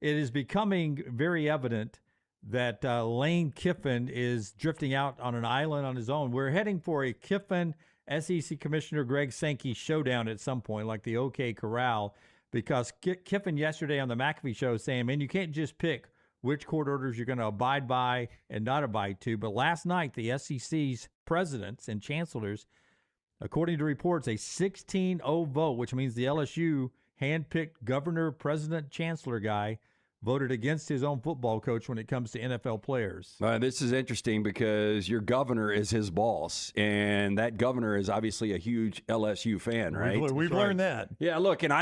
it is becoming very evident that Lane Kiffin is drifting out on an island on his own. We're heading for a Kiffin SEC Commissioner Greg Sankey showdown at some point, like the OK Corral, because Kiffin yesterday on the McAfee show saying, man, you can't just pick which court orders you're going to abide by and not abide to. But last night, the SEC's presidents and chancellors, according to reports, a 16-0 vote, which means the LSU handpicked governor, president, chancellor guy, voted against his own football coach when it comes to NFL players. This is interesting because your governor is his boss, and that governor is obviously a huge LSU fan, right? We've learned that. Yeah, look, and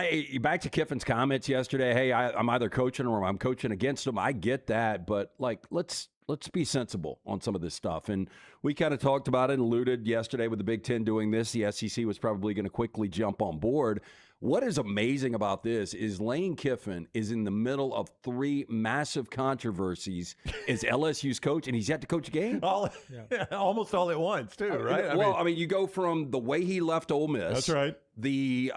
back to Kiffin's comments yesterday, hey, I'm either coaching or I'm coaching against him. I get that, but, like, let's be sensible on some of this stuff. And we kind of talked about it and alluded yesterday with the Big Ten doing this. The SEC was probably going to quickly jump on board. What is amazing about this is Lane Kiffin is in the middle of 3 massive controversies as LSU's coach, and he's yet to coach a game. Almost all at once, too, right? I mean, you go from the way he left Ole Miss. That's right. The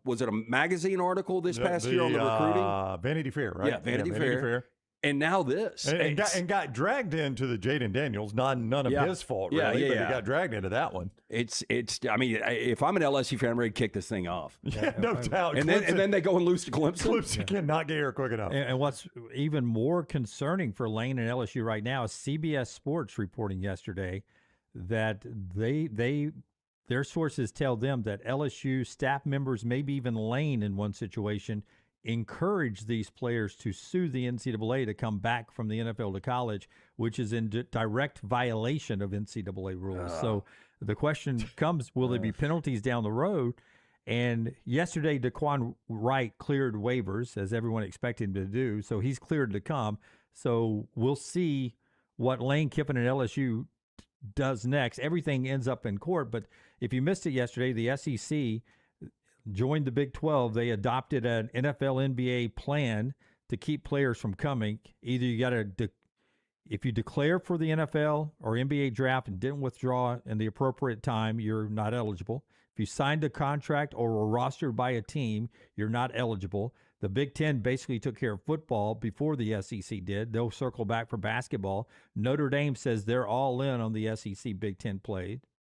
was it a magazine article this past year on the recruiting? Vanity Fair, right? Yeah, Vanity Fair. And now this. And got dragged into the Jaden Daniels, none of his fault, really, but he got dragged into that one. I mean, if I'm an LSU fan, I'm ready to kick this thing off. Yeah, no doubt. And then they go and lose to Clemson. Clemson cannot get here quick enough. And what's even more concerning for Lane and LSU right now is CBS Sports reporting yesterday that their sources tell them that LSU staff members, maybe even Lane in one situation, encourage these players to sue the NCAA to come back from the NFL to college, which is in direct violation of NCAA rules. So the question comes, will there be penalties down the road? And yesterday, Daquan Wright cleared waivers, as everyone expected him to do, so he's cleared to come. So we'll see what Lane Kiffin and LSU does next. Everything ends up in court, but if you missed it yesterday, the SEC joined the Big 12. They adopted an NFL NBA plan to keep players from coming. Either you got to, if you declare for the NFL or NBA draft and didn't withdraw in the appropriate time, you're not eligible. If you signed a contract or were rostered by a team, you're not eligible. The Big Ten basically took care of football before the SEC did. They'll circle back for basketball. Notre Dame says they're all in on the SEC Big Ten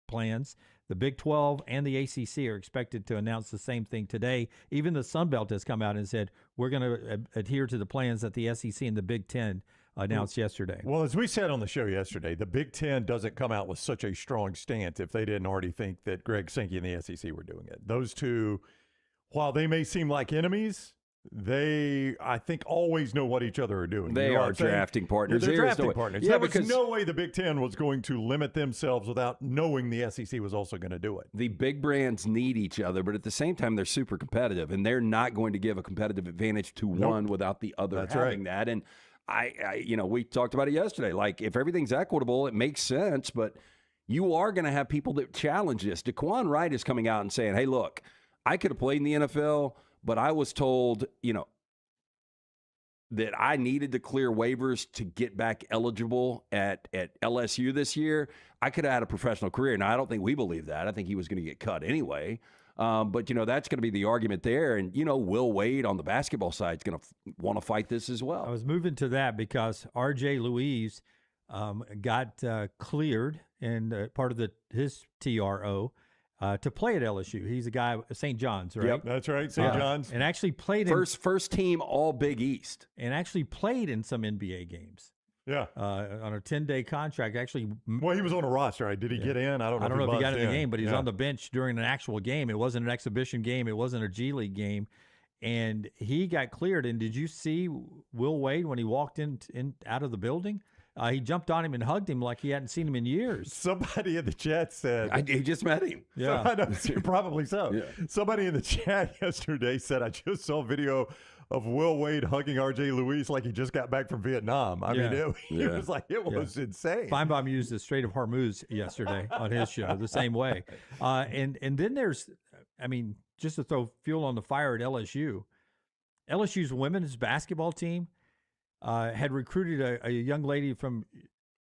plans. The Big 12 and the ACC are expected to announce the same thing today. Even the Sun Belt has come out and said, we're going to adhere to the plans that the SEC and the Big Ten announced yesterday. Well, as we said on the show yesterday, the Big Ten doesn't come out with such a strong stance if they didn't already think that Greg Sankey and the SEC were doing it. Those two, while they may seem like enemies, they, I think, always know what each other are doing. They are drafting partners. They're drafting partners. Yeah, there was no way the Big Ten was going to limit themselves without knowing the SEC was also going to do it. The big brands need each other, but at the same time, they're super competitive, and they're not going to give a competitive advantage to one without the other having that. And I, we talked about it yesterday. Like, if everything's equitable, it makes sense, but you are going to have people that challenge this. Daquan Wright is coming out and saying, hey, look, I could have played in the NFL, but I was told, that I needed to clear waivers to get back eligible at LSU this year. I could have had a professional career. Now, I don't think we believe that. I think he was going to get cut anyway. But, that's going to be the argument there. And, Will Wade on the basketball side is going to want to fight this as well. I was moving to that because R.J. Louise got cleared and part of his TRO to play at LSU. He's a guy at St. John's, right? Yep, that's right, St. John's. And actually played first team all Big East. And actually played in some NBA games. Yeah. On a 10-day contract. Actually, well, he was on a roster, right? Did he get in? I don't know if he got in the game, but he's on the bench during an actual game. It wasn't an exhibition game. It wasn't a G League game. And he got cleared. And did you see Will Wade when he walked in out of the building? He jumped on him and hugged him like he hadn't seen him in years. Somebody in the chat said... he just met him. Yeah. I know, probably so. Yeah. Somebody in the chat yesterday said, I just saw a video of Will Wade hugging R.J. Louise like he just got back from Vietnam. I mean, it was like, it was insane. Feinbaum used the Strait of Hormuz yesterday on his show the same way. And then there's, just to throw fuel on the fire at LSU, LSU's women's basketball team had recruited a young lady from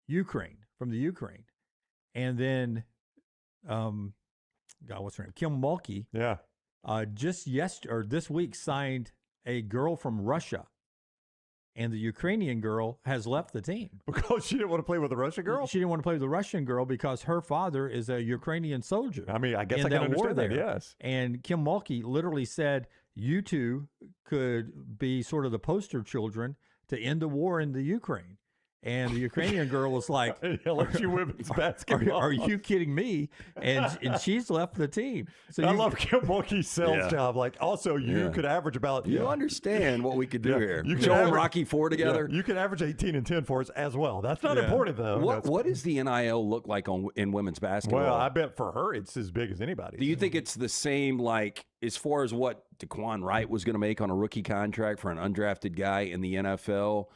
the Ukraine. And then, what's her name? Kim Mulkey. Yeah. This week signed a girl from Russia and the Ukrainian girl has left the team. Because she didn't want to play with the Russian girl? She didn't want to play with the Russian girl because her father is a Ukrainian soldier. I mean, I guess in I can that war understand that, there. yes. And Kim Mulkey literally said, you two could be sort of the poster children to end the war in the Ukraine. And the Ukrainian girl was like, LSU women's basketball. Are you kidding me? And she's left the team. So I love Kim Mulkey's sales job. Like, also, you could average about. You understand what we could do here. You Joe and Rocky Four together. You can average 18 and 10 for us as well. That's not important, though. What does the NIL look like in women's basketball? Well, I bet for her, it's as big as anybody. Do you think it's the same, like, as far as what Daquan Wright was going to make on a rookie contract for an undrafted guy in the NFL?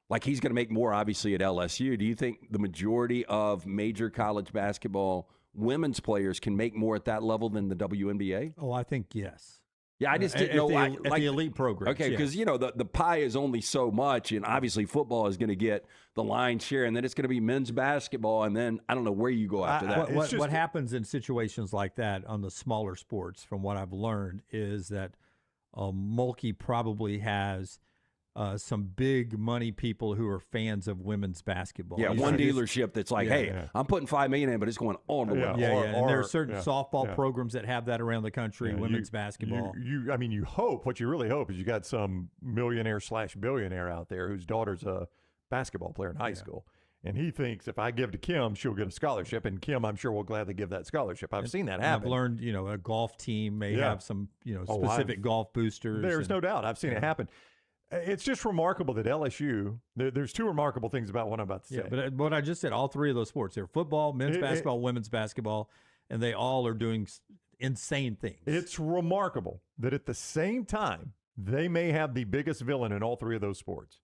Like, he's going to make more, obviously, at LSU. Do you think the majority of major college basketball women's players can make more at that level than the WNBA? Oh, I think yes. Yeah, I just didn't know. At the elite programs. Okay, because, the pie is only so much, and obviously football is going to get the lion's share, and then it's going to be men's basketball, and then I don't know where you go after that. What happens in situations like that on the smaller sports, from what I've learned, is that Mulkey probably has some big money people who are fans of women's basketball. Yeah, one dealership that's like, I'm putting $5 million in, but it's going all the way. And there are certain softball programs that have that around the country, women's basketball. You hope, what you really hope is you got some millionaire/billionaire out there whose daughter's a basketball player in high school. And he thinks if I give to Kim, she'll get a scholarship. And Kim, I'm sure, will gladly give that scholarship. I've seen that happen. I've learned, a golf team may have some, specific golf boosters. There's no doubt. I've seen it happen. It's just remarkable that LSU, there's two remarkable things about what I'm about to say. But what I just said, all three of those sports, they're football, men's basketball, women's basketball, and they all are doing insane things. It's remarkable that at the same time, they may have the biggest villain in all three of those sports.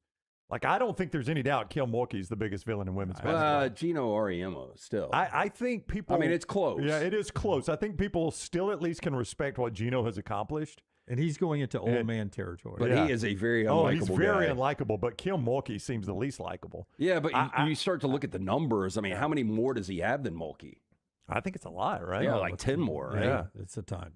Like, I don't think there's any doubt Kim Mulkey's the biggest villain in women's basketball. Gino Auriemma still. I think people. I mean, it's close. Yeah, it is close. I think people still at least can respect what Gino has accomplished. And he's going into old man territory. But he is a very unlikable guy. He's very unlikable, but Kim Mulkey seems the least likable. Yeah, but you start to look at the numbers. I mean, how many more does he have than Mulkey? I think it's a lot, right? Yeah, like 10 more, right? Yeah, it's a ton.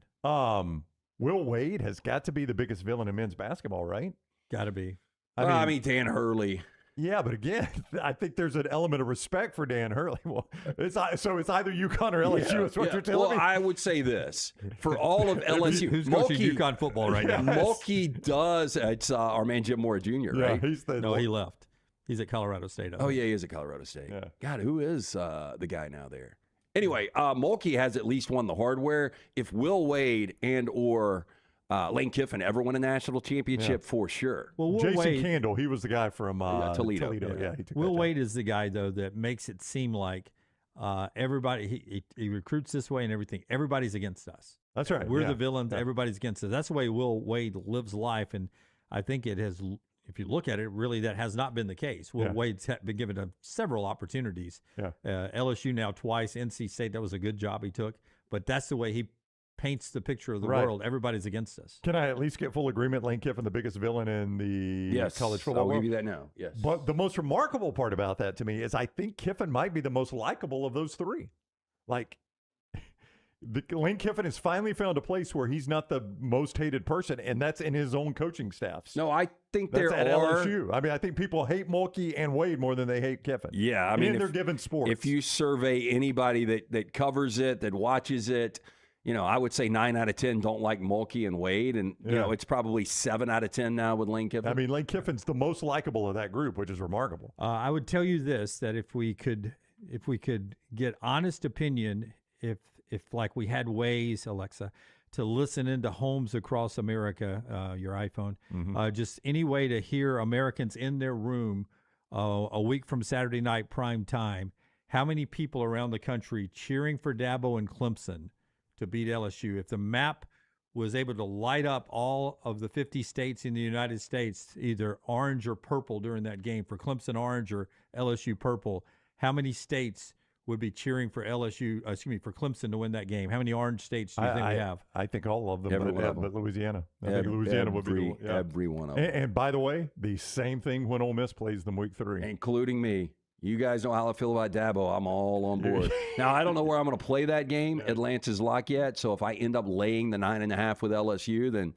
Will Wade has got to be the biggest villain in men's basketball, right? Got to be. I mean, Dan Hurley. Yeah, but again, I think there's an element of respect for Dan Hurley. Well, it's either UConn or LSU is what you're telling me. Well, I would say this. For all of LSU. Who's coaching UConn football right now? Mulkey does. It's our man Jim Moore Jr., right? He left. He's at Colorado State. Oh, yeah, he is at Colorado State. Yeah. God, who is the guy now there? Anyway, Mulkey has at least won the hardware. If Will Wade and or Lane Kiffin ever won a national championship, for sure. Well, Jason Candle, he was the guy from Toledo. Yeah, he took Will Wade is the guy, though, that makes it seem like everybody, he recruits this way and everything. Everybody's against us. That's right. We're the villains. Yeah. Everybody's against us. That's the way Will Wade lives life. And I think it has, if you look at it, really that has not been the case. Will Wade's been given several opportunities. Yeah. LSU now twice. NC State, that was a good job he took. But that's the way he paints the picture of the world. Everybody's against us. Can I at least get full agreement? Lane Kiffin, the biggest villain in the college football world? I'll give you that now. Yes. But the most remarkable part about that to me is I think Kiffin might be the most likable of those three. Like, Lane Kiffin has finally found a place where he's not the most hated person, and that's in his own coaching staffs. No, I think that's at are. LSU. I mean, I think people hate Mulkey and Wade more than they hate Kiffin. Yeah, I mean, they're given sports. If you survey anybody that covers it, that watches it, I would say 9 out of 10 don't like Mulkey and Wade, and it's probably 7 out of 10 now with Lane Kiffin. I mean, Lane Kiffin's the most likable of that group, which is remarkable. I would tell you this: that if we could get honest opinion, if like we had ways, Alexa, to listen into homes across America, your iPhone, just any way to hear Americans in their room a week from Saturday night prime time, how many people around the country cheering for Dabo and Clemson to beat LSU. If the map was able to light up all of the 50 states in the United States, either orange or purple during that game, for Clemson orange or LSU purple, how many states would be cheering for for Clemson to win that game? How many orange states do you think we have? I think all of them, but Louisiana. I think Louisiana would be every one of them. And by the way, the same thing when Ole Miss plays them week 3. Including me. You guys know how I feel about Dabo. I'm all on board. Now, I don't know where I'm going to play that game at Lance's Lock yet, so if I end up laying the 9.5 with LSU, then,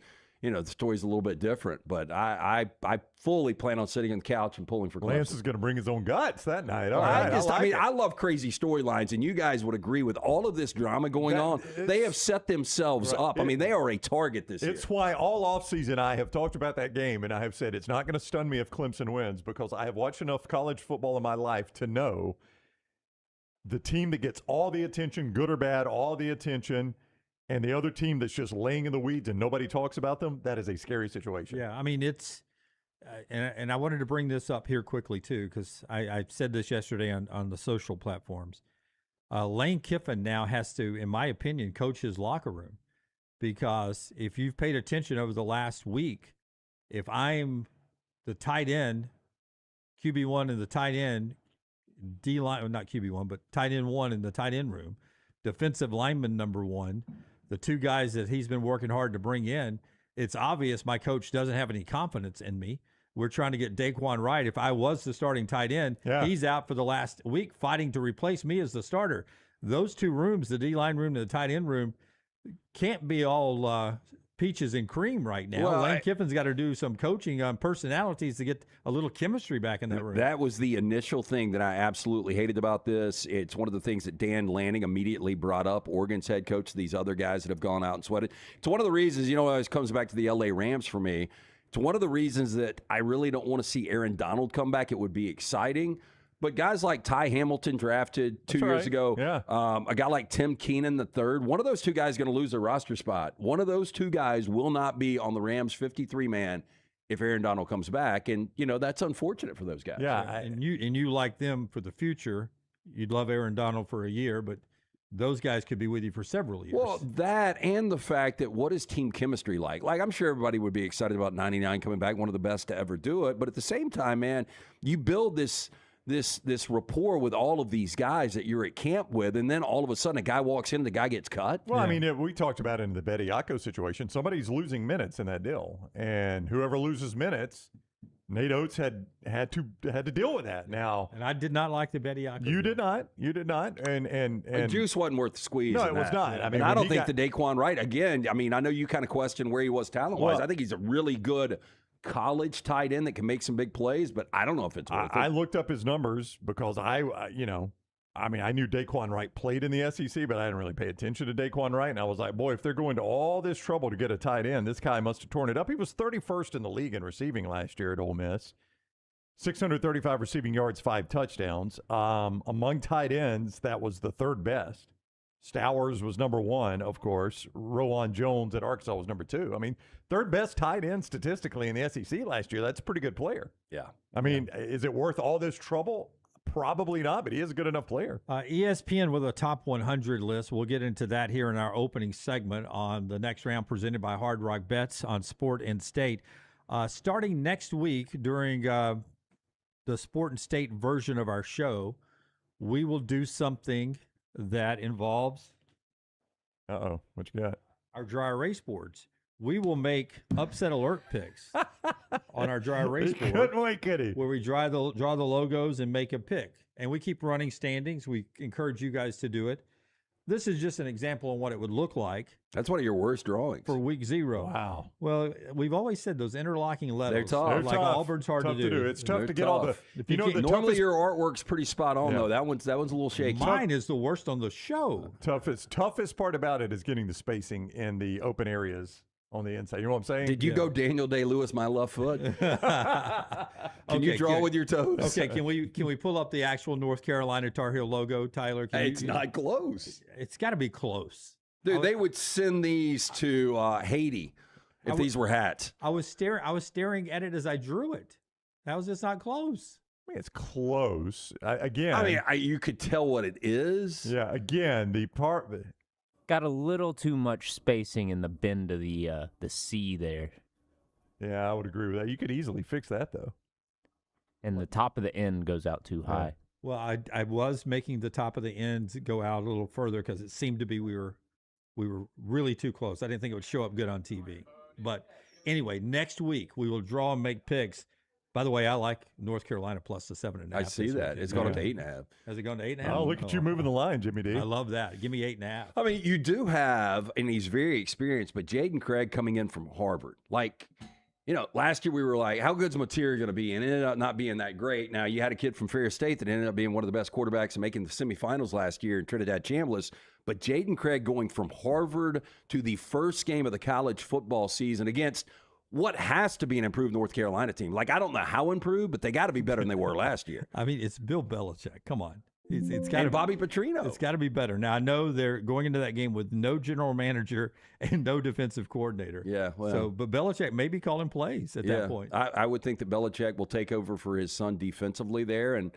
the story's a little bit different. But I fully plan on sitting on the couch and pulling for Clemson. Lance is going to bring his own guts that night. All right. I love crazy storylines, and you guys would agree with all of this drama going on. They have set themselves up. I mean, they are a target this year. It's why all offseason I have talked about that game, and I have said it's not going to stun me if Clemson wins, because I have watched enough college football in my life to know the team that gets all the attention, good or bad, all the attention, and the other team that's just laying in the weeds and nobody talks about them, that is a scary situation. Yeah, I mean, it's and I wanted to bring this up here quickly, too, because I said this yesterday on the social platforms. Lane Kiffin now has to, in my opinion, coach his locker room, because if you've paid attention over the last week, if I'm the tight end, QB1 and the tight end, D-line, well, not QB1, but tight end 1 in the tight end room, defensive lineman number 1, the two guys that he's been working hard to bring in, it's obvious my coach doesn't have any confidence in me. We're trying to get Daquan Wright. If I was the starting tight end, he's out for the last week fighting to replace me as the starter. Those two rooms, the D-line room and the tight end room, can't be all peaches and cream right now. Well, Lane Kiffin's got to do some coaching on personalities to get a little chemistry back in that room. That was the initial thing that I absolutely hated about this. It's one of the things that Dan Lanning immediately brought up, Oregon's head coach, these other guys that have gone out and sweated. It's one of the reasons, it always comes back to the L.A. Rams for me. It's one of the reasons that I really don't want to see Aaron Donald come back. It would be exciting. But guys like Ty Hamilton, drafted 2 years ago, a guy like Tim Keenan III, one of those two guys is going to lose their roster spot. One of those two guys will not be on the Rams 53-man if Aaron Donald comes back. And, that's unfortunate for those guys. Yeah, and you like them for the future. You'd love Aaron Donald for a year, but those guys could be with you for several years. Well, that and the fact that what is team chemistry like? Like, I'm sure everybody would be excited about 99 coming back, one of the best to ever do it. But at the same time, man, you build this rapport with all of these guys that you're at camp with, and then all of a sudden a guy walks in, the guy gets cut. Well, I mean, we talked about it in the Dae'Quan situation. Somebody's losing minutes in that deal, and whoever loses minutes, Nate Oates had to deal with that. Now, and I did not like the Dae'Quan. You did not, and the juice wasn't worth the squeeze. No, it was not. I mean, I don't think the Daquan Wright again. I mean, I know you kind of question where he was talent-wise. I think he's a really good college tight end that can make some big plays, but I don't know if it's worth it. I looked up his numbers because I knew Daquan Wright played in the SEC, but I didn't really pay attention to Daquan Wright. And I was like, boy, if they're going to all this trouble to get a tight end, this guy must have torn it up. He was 31st in the league in receiving last year at Ole Miss. 635 receiving yards, 5 touchdowns. Among tight ends, that was the third best. Stowers was number 1, of course. Rowan Jones at Arkansas was number 2. I mean, third best tight end statistically in the SEC last year. That's a pretty good player. Yeah. I mean, is it worth all this trouble? Probably not, but he is a good enough player. ESPN with a top 100 list. We'll get into that here in our opening segment on the next round presented by Hard Rock Bets on Sport and State. Starting next week during the Sport and State version of our show, we will do something that involves what you got? Our dry erase boards. We will make upset alert picks on our dry erase board. Couldn't wait, could he? Where we draw the logos and make a pick. And we keep running standings. We encourage you guys to do it. This is just an example of what it would look like. That's one of your worst drawings. For week 0. Wow. Well, we've always said those interlocking letters. They're tough. They're tough. Auburn's hard tough to do. It's tough They're to get all the. normally toughest, your artwork's pretty spot on though. That one's a little shaky. Mine is the worst on the show. Toughest part about it is getting the spacing in the open areas on the inside. You know what I'm saying? Did you go Daniel Day-Lewis, my left foot? Can you draw with your toes? Okay, can we pull up the actual North Carolina Tar Heel logo, Tyler? It's not close. It's got to be close. Dude, they would send these to Haiti if these were hats. I was staring at it as I drew it. How is this not close? I mean, it's close. Again. I mean, you could tell what it is. Yeah, again, the part. Got a little too much spacing in the bend of the C there. Yeah, I would agree with that. You could easily fix that, though. And the top of the end goes out too high. Well, I was making the top of the end go out a little further because it seemed to be we were really too close. I didn't think it would show up good on TV. But anyway, next week we will draw and make picks. By the way, I like North Carolina plus the 7.5. I see this that. weekend. It's gone up to 8.5. Has it gone to 8.5? Oh, look at you moving the line, Jimmy D. I love that. Give me 8.5. I mean, you do have, and he's very experienced, but Jaden Craig coming in from Harvard. Like, last year we were like, how good's Materia going to be? And it ended up not being that great. Now, you had a kid from Ferris State that ended up being one of the best quarterbacks and making the semifinals last year in Trinidad Chambliss. But Jaden Craig going from Harvard to the first game of the college football season against what has to be an improved North Carolina team. Like, I don't know how improved, but they got to be better than they were last year. I mean, it's Bill Belichick. Come on. It's got And Bobby Petrino. It's got to be better. Now, I know they're going into that game with no general manager and no defensive coordinator. Yeah, well. But Belichick may be calling plays at that point. I would think that Belichick will take over for his son defensively there. And,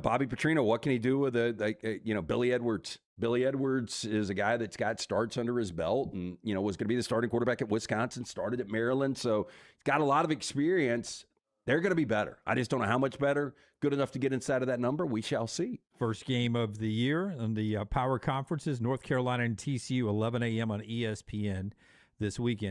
Bobby Petrino, what can he do with Billy Edwards? Billy Edwards is a guy that's got starts under his belt and, was going to be the starting quarterback at Wisconsin, started at Maryland. So he's got a lot of experience. They're going to be better. I just don't know how much better. Good enough to get inside of that number. We shall see. First game of the year on the power conferences, North Carolina and TCU, 11 a.m. on ESPN this weekend.